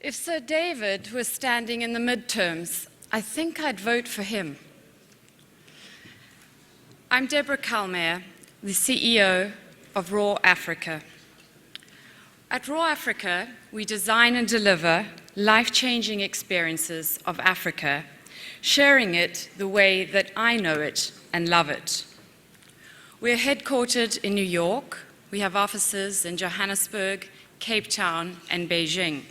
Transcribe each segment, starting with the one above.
If Sir David was standing in the midterms, I think I'd vote for him. I'm Deborah Calmeyer, the CEO of Raw Africa. At Raw Africa, we design and deliver life-changing experiences of Africa, sharing it the way that I know it and love it. We're headquartered in New York. We have offices in Johannesburg, Cape Town, and Beijing.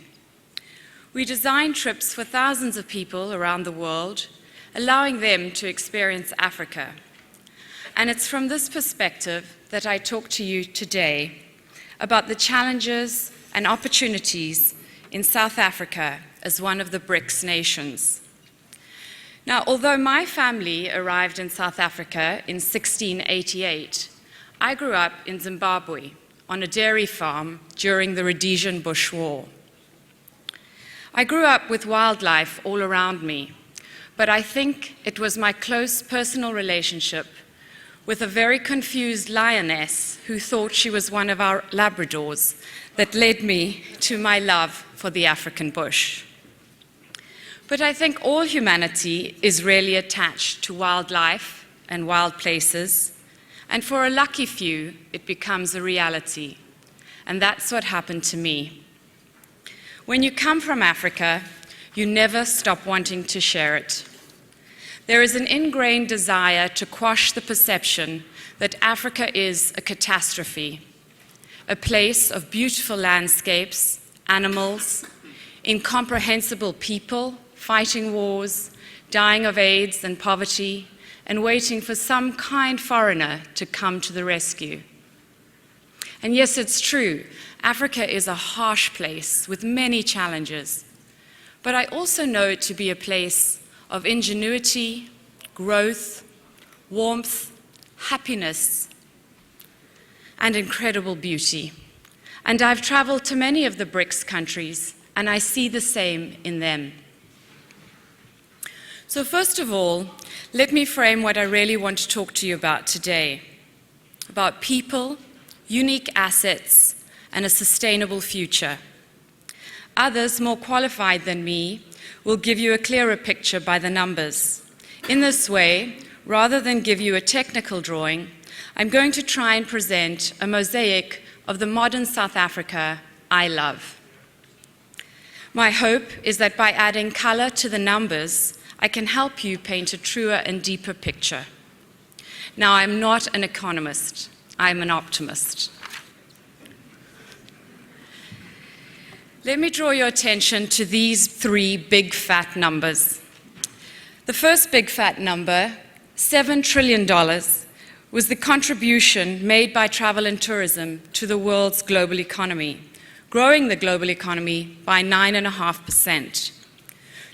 We design trips for thousands of people around the world, allowing them to experience Africa. And it's from this perspective that I talk to you today about the challenges and opportunities in South Africa as one of the BRICS nations. Now, although my family arrived in South Africa in 1688, I grew up in Zimbabwe on a dairy farm during the Rhodesian Bush War. I grew up with wildlife all around me, but I think it was my close personal relationship with a very confused lioness who thought she was one of our Labradors that led me to my love for the African bush. But I think all humanity is really attached to wildlife and wild places, and for a lucky few, it becomes a reality. And that's what happened to me. When you come from Africa, you never stop wanting to share it. There is an ingrained desire to quash the perception that Africa is a catastrophe, a place of beautiful landscapes, animals, incomprehensible people, fighting wars, dying of AIDS and poverty, and waiting for some kind foreigner to come to the rescue. And yes, it's true, Africa is a harsh place with many challenges, but I also know it to be a place of ingenuity, growth, warmth, happiness, and incredible beauty. And I've traveled to many of the BRICS countries, and I see the same in them. So first of all, let me frame what I really want to talk to you about today, about people, unique assets, and a sustainable future. Others more qualified than me will give you a clearer picture by the numbers. In this way, rather than give you a technical drawing, I'm going to try and present a mosaic of the modern South Africa I love. My hope is that by adding color to the numbers, I can help you paint a truer and deeper picture. Now, I'm not an economist, I'm an optimist. Let me draw your attention to these three big fat numbers. The first big fat number, $7 trillion, was the contribution made by travel and tourism to the world's global economy, growing the global economy by 9.5%.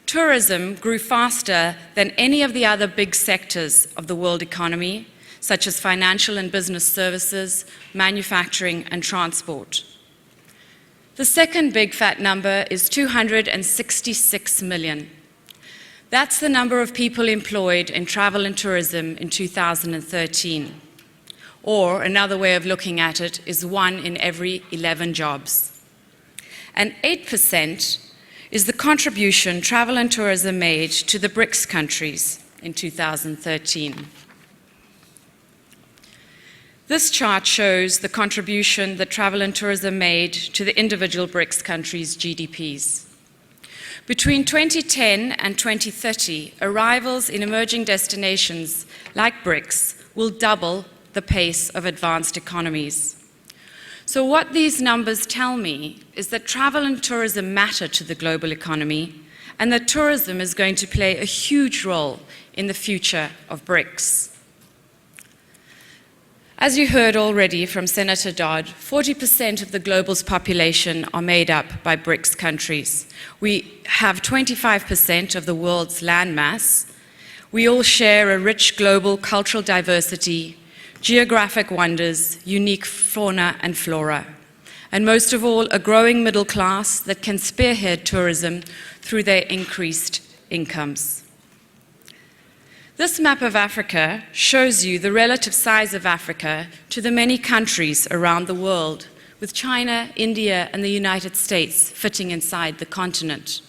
Tourism grew faster than any of the other big sectors of the world economy, such as financial and business services, manufacturing, and transport. The second big fat number is 266 million. That's the number of people employed in travel and tourism in 2013. Or another way of looking at it is 1 in every 11 jobs. And 8% is the contribution travel and tourism made to the BRICS countries in 2013. This chart shows the contribution that travel and tourism made to the individual BRICS countries' GDPs. Between 2010 and 2030, arrivals in emerging destinations like BRICS will double the pace of advanced economies. So what these numbers tell me is that travel and tourism matter to the global economy, and that tourism is going to play a huge role in the future of BRICS. As you heard already from Senator Dodd, 40% of the global's population are made up by BRICS countries. We have 25% of the world's land mass. We all share a rich global cultural diversity, geographic wonders, unique fauna and flora, and most of all, a growing middle class that can spearhead tourism through their increased incomes. This map of Africa shows you the relative size of Africa to the many countries around the world, with China, India, and the United States fitting inside the continent.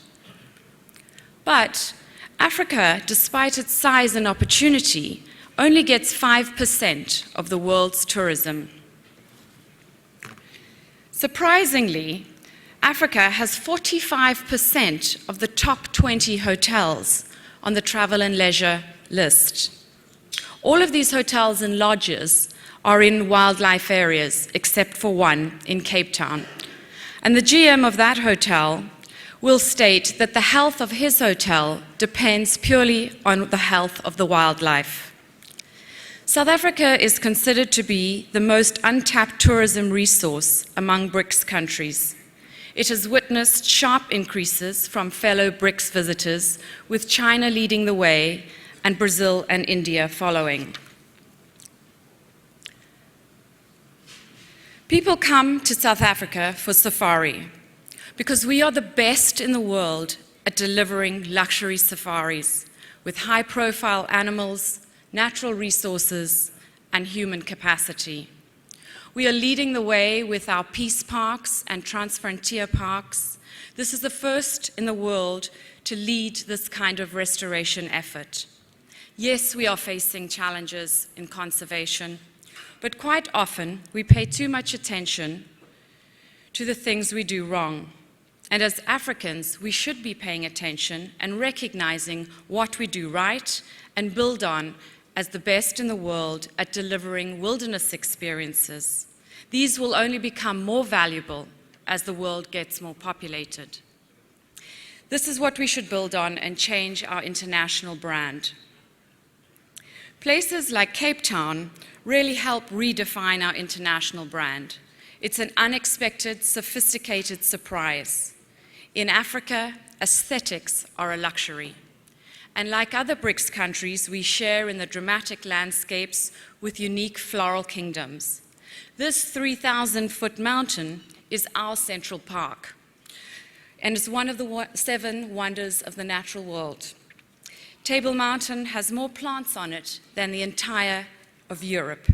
But Africa, despite its size and opportunity, only gets 5% of the world's tourism. Surprisingly, Africa has 45% of the top 20 hotels on the travel and leisure list. All of these hotels and lodges are in wildlife areas, except for one in Cape Town. And the GM of that hotel will state that the health of his hotel depends purely on the health of the wildlife. South Africa is considered to be the most untapped tourism resource among BRICS countries. It has witnessed sharp increases from fellow BRICS visitors, with China leading the way and Brazil and India following. People come to South Africa for safari because we are the best in the world at delivering luxury safaris with high-profile animals, natural resources, and human capacity. We are leading the way with our peace parks and transfrontier parks. This is the first in the world to lead this kind of restoration effort. Yes, we are facing challenges in conservation, but quite often we pay too much attention to the things we do wrong. And as Africans, we should be paying attention and recognizing what we do right and build on as the best in the world at delivering wilderness experiences. These will only become more valuable as the world gets more populated. This is what we should build on and change our international brand. Places like Cape Town really help redefine our international brand. It's an unexpected, sophisticated surprise. In Africa, aesthetics are a luxury. And like other BRICS countries, we share in the dramatic landscapes with unique floral kingdoms. This 3,000-foot mountain is our Central Park, and is one of the 7 wonders of the natural world. Table Mountain has more plants on it than the entire of Europe.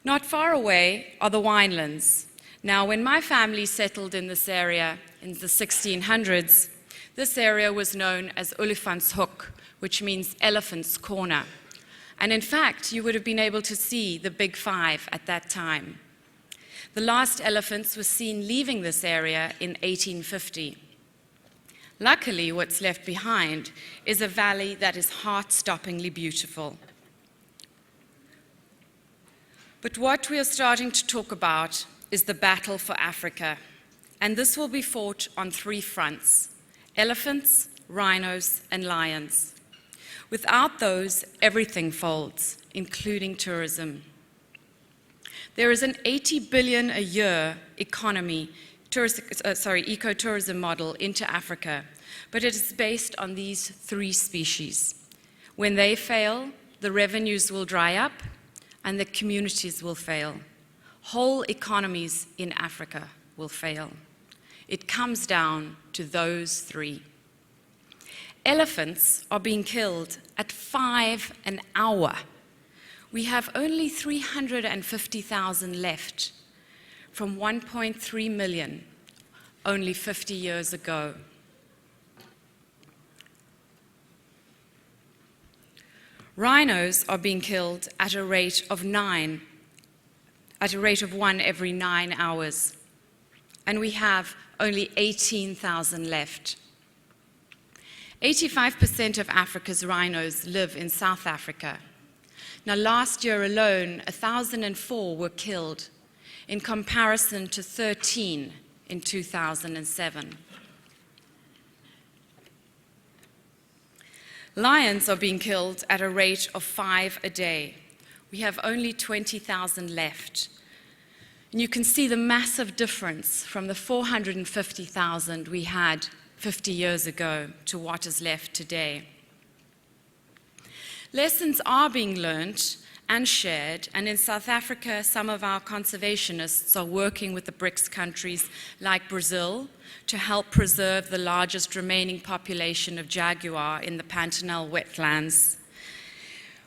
Not far away are the winelands. Now, when my family settled in this area in the 1600s, this area was known as Olifantshoek, which means Elephant's Corner. And in fact, you would have been able to see the Big Five at that time. The last elephants were seen leaving this area in 1850. Luckily, what's left behind is a valley that is heart-stoppingly beautiful. But what we are starting to talk about is the battle for Africa. And this will be fought on 3 fronts: elephants, rhinos, and lions. Without those, everything folds, including tourism. There is an 80 billion a year ecotourism model into Africa, but it is based on these 3 species. When they fail, the revenues will dry up and the communities will fail. Whole economies in Africa will fail. It comes down to those 3. Elephants are being killed at 5 an hour. We have only 350,000 left from 1.3 million only 50 years ago. Rhinos are being killed at a rate of 1 every 9 hours. And we have only 18,000 left. 85% of Africa's rhinos live in South Africa. Now, last year alone, 1,004 were killed, in comparison to 13 in 2007. Lions are being killed at a rate of 5 a day. We have only 20,000 left. And you can see the massive difference from the 450,000 we had 50 years ago to what is left today. Lessons are being learned and shared, and in South Africa, some of our conservationists are working with the BRICS countries like Brazil to help preserve the largest remaining population of jaguar in the Pantanal wetlands.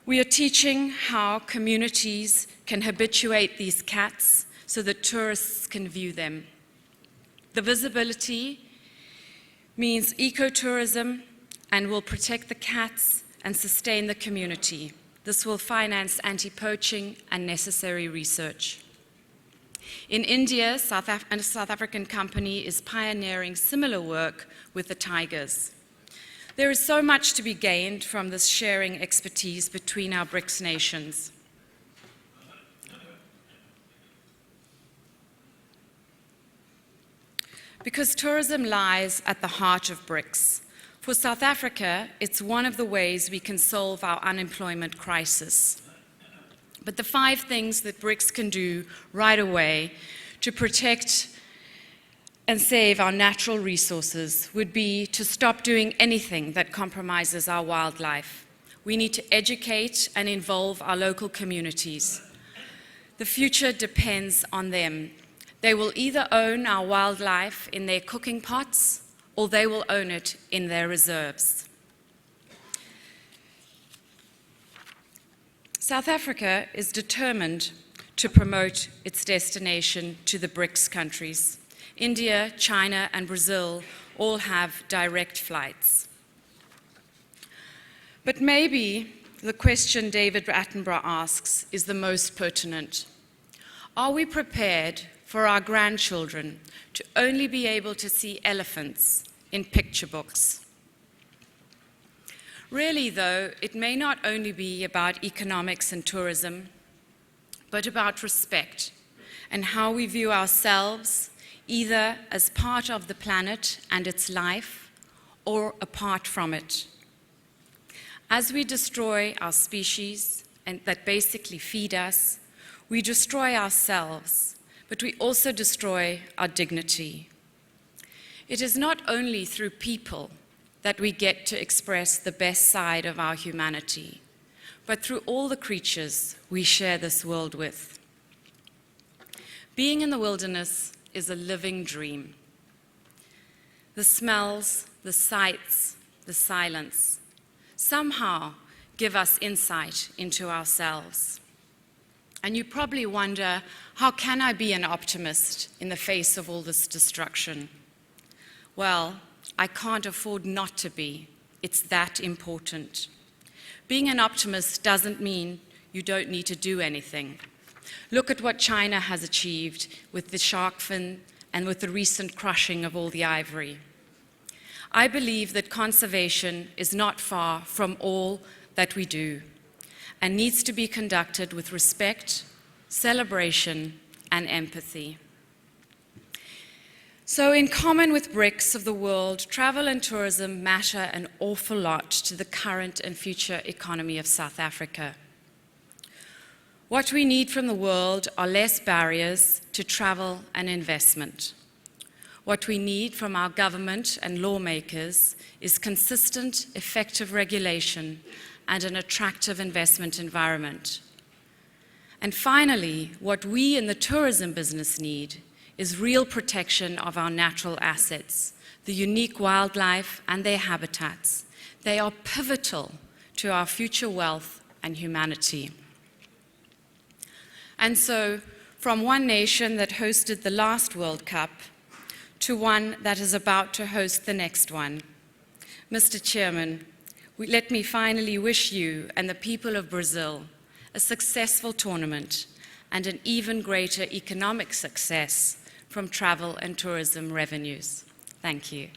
We are teaching how communities can habituate these cats so that tourists can view them. The visibility means ecotourism and will protect the cats and sustain the community. This will finance anti-poaching and necessary research. In India, a South African company is pioneering similar work with the tigers. There is so much to be gained from this sharing expertise between our BRICS nations. Because tourism lies at the heart of BRICS. For South Africa, it's one of the ways we can solve our unemployment crisis. But the 5 things that BRICS can do right away to protect and save our natural resources would be to stop doing anything that compromises our wildlife. We need to educate and involve our local communities. The future depends on them. They will either own our wildlife in their cooking pots, or they will own it in their reserves. South Africa is determined to promote its destination to the BRICS countries. India, China, and Brazil all have direct flights. But maybe the question David Attenborough asks is the most pertinent. Are we prepared for our grandchildren to only be able to see elephants in picture books? Really, though, it may not only be about economics and tourism, but about respect and how we view ourselves, either as part of the planet and its life, or apart from it. As we destroy our species and that basically feed us, we destroy ourselves, but we also destroy our dignity. It is not only through people that we get to express the best side of our humanity, but through all the creatures we share this world with. Being in the wilderness is a living dream. The smells, the sights, the silence somehow give us insight into ourselves. And you probably wonder, how can I be an optimist in the face of all this destruction? Well, I can't afford not to be. It's that important. Being an optimist doesn't mean you don't need to do anything. Look at what China has achieved with the shark fin and with the recent crushing of all the ivory. I believe that conservation is not far from all that we do and needs to be conducted with respect, celebration, and empathy. So in common with BRICS of the world, travel and tourism matter an awful lot to the current and future economy of South Africa. What we need from the world are less barriers to travel and investment. What we need from our government and lawmakers is consistent, effective regulation and an attractive investment environment. And finally, what we in the tourism business need is real protection of our natural assets, the unique wildlife and their habitats. They are pivotal to our future wealth and humanity. And so, from one nation that hosted the last World Cup to one that is about to host the next one, Mr. Chairman, let me finally wish you and the people of Brazil a successful tournament and an even greater economic success from travel and tourism revenues. Thank you.